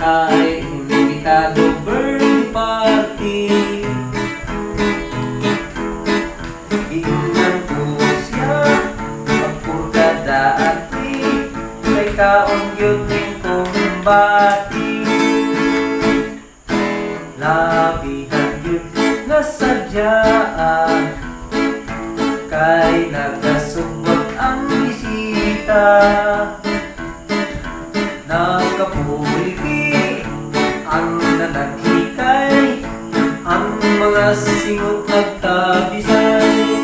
ay imbitado birthday party. Tingnan ko siya pagpurgada at kay kaon yun din kong bati. Labihan yun nga sadyaan kay nagasubot ang bisita. Nagkapuliti ang nanaghikay, ang mga singot nagtabisay.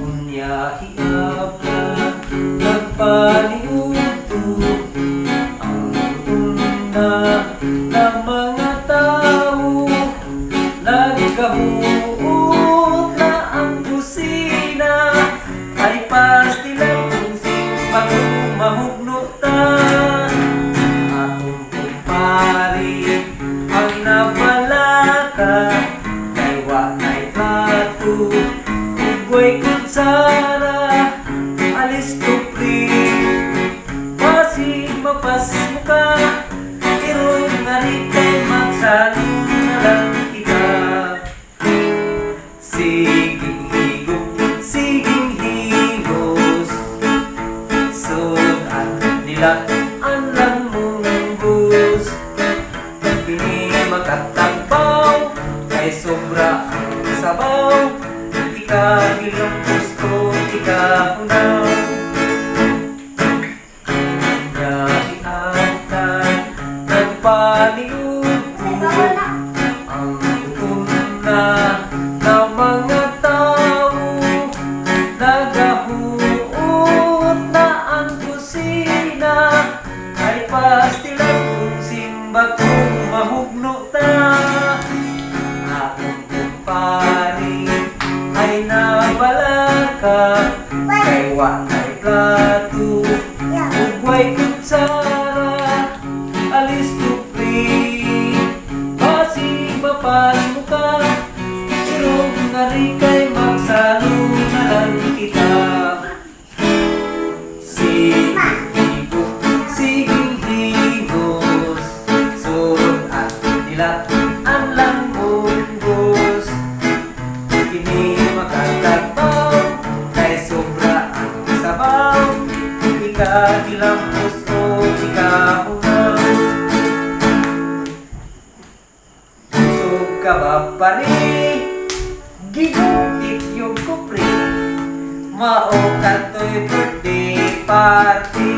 Unyahiyap na nagpaliuto ang tunda ng mga tao. Nagkabuot na ang kusina, ay pastilan kung simbang mahugno ta. Atong kumpari ang nabalaka, kay wanay plato, ugway kutsara, alis tupli. Pasig mapas mo ka, irong narikay magsalin na lang kita. Siging higop, siging higos, sunan nila ang lamunggus. Pini makatagpaw, kay sobra ang sabaw, ika ilang gusto, ika unaw. Nasiatan, nagpaliupo ang tunda ng mga tao. Nagahuot na ang kusina, ay pastilan kung simba kung mahugno ta. Akong kumpari ay nabalaka, kay wanay plato, ugway kutsara, alis tupli. Pasig mapas mo ka, irong narikay magsalo na lang kita. Siging higos, sunan nila ang lamunggus. Kini makatagpaw, kay sobra ang sabaw, ika ilang gusto, ika umaw. Busog ka ba pari? Gigutit yung kupri, mao kanto'y birthday party.